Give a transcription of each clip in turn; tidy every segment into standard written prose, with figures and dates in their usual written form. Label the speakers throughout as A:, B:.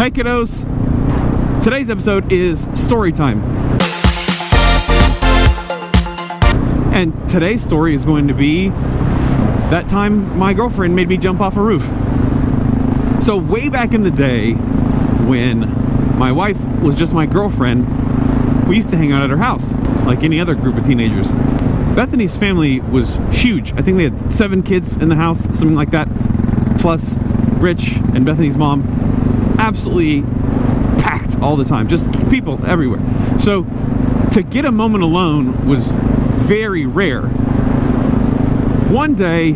A: Hey kiddos! Today's episode is story time. And today's story is going to be that time my girlfriend made me jump off a roof. So way back in the day, when my wife was just my girlfriend, we used to hang out at her house, like any other group of teenagers. Bethany's family was huge. I think they had 7 kids in the house, something like that. Plus, Rich and Bethany's mom, absolutely packed all the time. Just people everywhere. So, to get a moment alone was very rare. One day,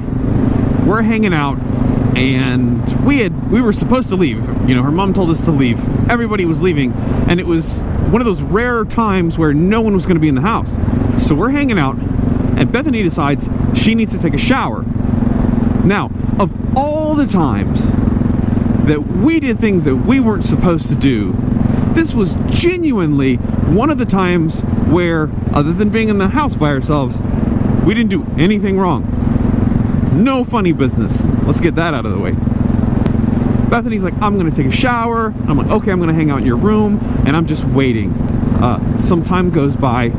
A: we're hanging out, and we were supposed to leave. You know, her mom told us to leave. Everybody was leaving, and it was one of those rare times where no one was going to be in the house. So we're hanging out, and Bethany decides she needs to take a shower. Now, of all the times that we did things that we weren't supposed to do, this was genuinely one of the times where, other than being in the house by ourselves, we didn't do anything wrong. No funny business. Let's get that out of the way. Bethany's like, I'm gonna take a shower. I'm like, okay, I'm gonna hang out in your room, and I'm just waiting. Some time goes by,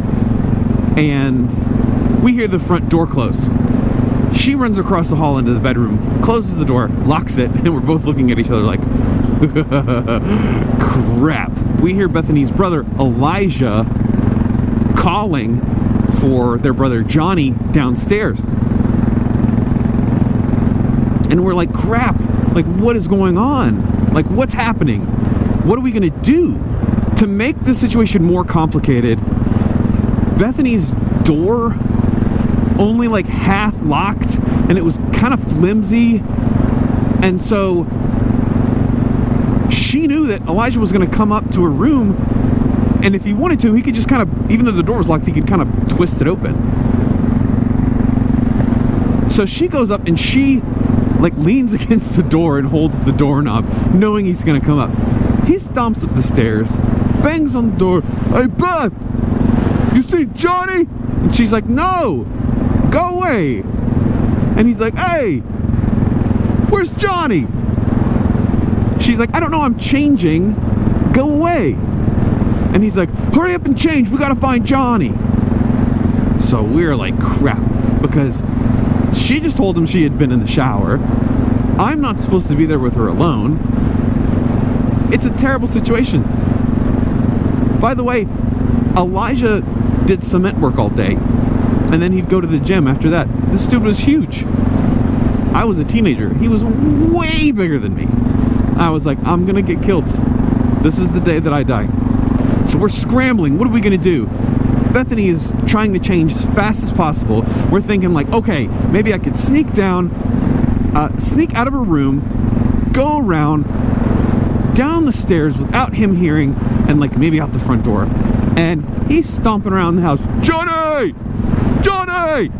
A: and we hear the front door close. She runs across the hall into the bedroom, closes the door, locks it, and we're both looking at each other like, crap. We hear Bethany's brother, Elijah, calling for their brother, Johnny, downstairs. And we're like, crap, like, what is going on? Like, what's happening? What are we gonna do? To make the situation more complicated, Bethany's door only like half locked, and it was kind of flimsy, and so she knew that Elijah was going to come up to her room, and if he wanted to, he could just kind of, even though the door was locked, he could kind of twist it open. So she goes up and she like leans against the door and holds the doorknob, knowing he's going to come up. He stomps up the stairs, bangs on the door. Hey Beth, you see Johnny? And she's like, no, go away. And he's like, hey, where's Johnny? She's like, I don't know, I'm changing, go away. And he's like, hurry up and change, we gotta find Johnny. So we're like, crap, because she just told him she had been in the shower. I'm not supposed to be there with her alone. It's a terrible situation. By the way, Elijah did cement work all day, and then he'd go to the gym after that. This dude was huge. I was a teenager. He was way bigger than me. I was like, I'm gonna get killed. This is the day that I die. So we're scrambling. What are we gonna do? Bethany is trying to change as fast as possible. We're thinking like, okay, maybe I could sneak down, sneak out of her room, go around, down the stairs without him hearing, and like maybe out the front door. And he's stomping around the house, Johnny! Johnny!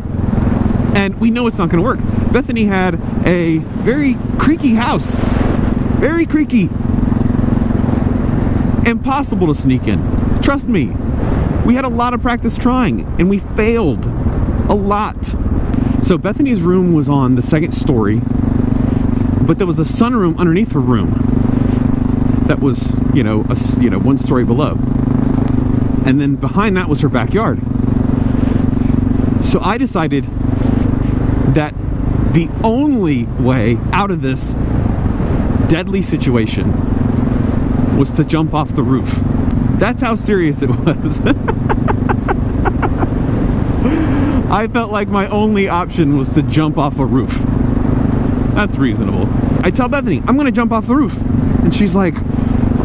A: And we know it's not gonna work. Bethany had a very creaky house. Very creaky. Impossible to sneak in. Trust me. We had a lot of practice trying, and we failed a lot. So Bethany's room was on the 2nd story, but there was a sunroom underneath her room that was, you know, 1 story below. And then behind that was her backyard. So I decided that the only way out of this deadly situation was to jump off the roof. That's how serious it was. I felt like my only option was to jump off a roof. That's reasonable. I tell Bethany, I'm gonna jump off the roof. And she's like,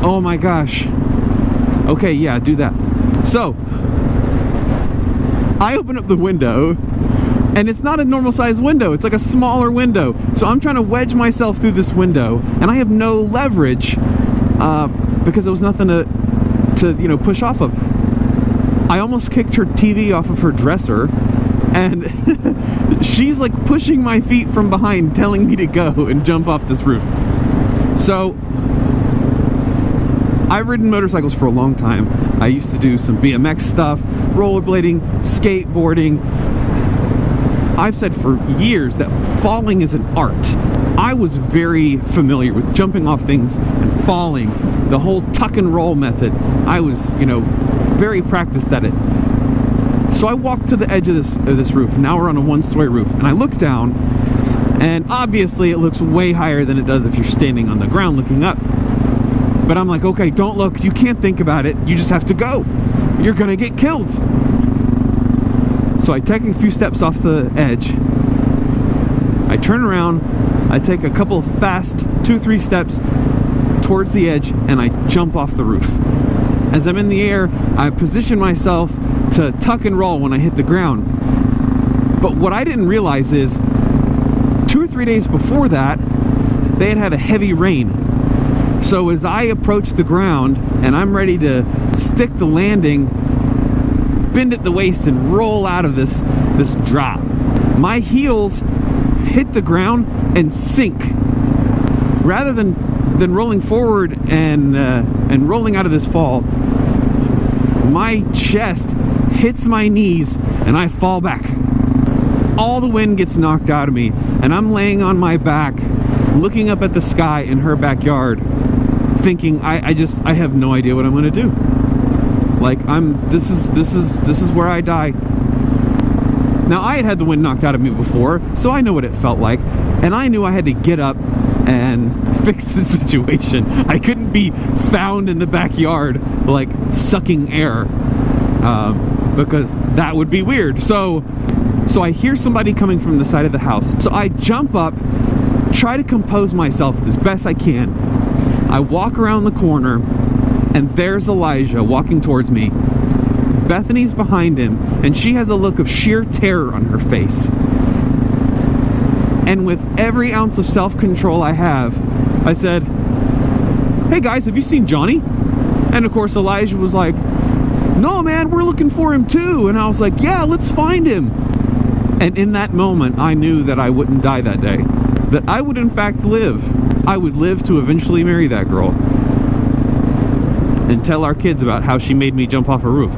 A: oh my gosh. Okay, yeah, do that. So, I open up the window, and it's not a normal size window. It's like a smaller window. So I'm trying to wedge myself through this window, and I have no leverage because there was nothing to push off of. I almost kicked her TV off of her dresser, and she's like pushing my feet from behind, telling me to go and jump off this roof. So I've ridden motorcycles for a long time. I used to do some BMX stuff, rollerblading, skateboarding. I've said for years that falling is an art. I was very familiar with jumping off things and falling, the whole tuck and roll method. I was, you know, very practiced at it. So I walked to the edge of this roof. Now we're on a one-story roof, and I look down, and obviously it looks way higher than it does if you're standing on the ground looking up. But I'm like, okay, don't look. You can't think about it. You just have to go. You're gonna get killed. So I take a few steps off the edge. I turn around. I take a couple of fast 2-3 steps towards the edge, and I jump off the roof. As I'm in the air, I position myself to tuck and roll when I hit the ground. But what I didn't realize is 2 or 3 days before that, they had had a heavy rain. So as I approach the ground and I'm ready to stick the landing, bend at the waist and roll out of this drop, my heels hit the ground and sink. Rather than rolling forward and rolling out of this fall, my chest hits my knees and I fall back. All the wind gets knocked out of me, and I'm laying on my back looking up at the sky in her backyard, thinking I have no idea what I'm gonna do. Like, this is where I die. Now, I had the wind knocked out of me before, so I know what it felt like, and I knew I had to get up and fix the situation. I couldn't be found in the backyard like sucking air, because that would be weird. So I hear somebody coming from the side of the house. So I jump up, try to compose myself as best I can. I walk around the corner, and there's Elijah walking towards me. Bethany's behind him, and she has a look of sheer terror on her face. And with every ounce of self-control I have, I said, "Hey guys, have you seen Johnny?" And of course Elijah was like, "No man, we're looking for him too." And I was like, "Yeah, let's find him." And in that moment, I knew that I wouldn't die that day. That I would in fact live. I would live to eventually marry that girl. And tell our kids about how she made me jump off a roof.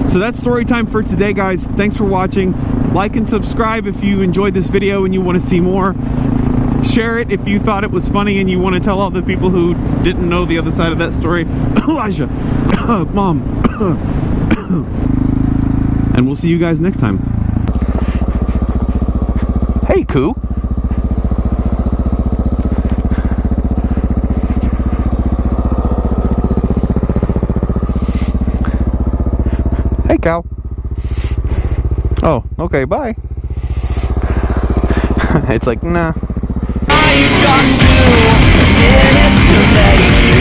A: So that's story time for today, guys. Thanks for watching. Like and subscribe if you enjoyed this video and you want to see more. Share it if you thought it was funny and you want to tell all the people who didn't know the other side of that story. Elijah, Mom. And we'll see you guys next time. Hey, Coo. Hey, cow. Oh, okay, bye. It's like, nah. I've got 2 minutes to make you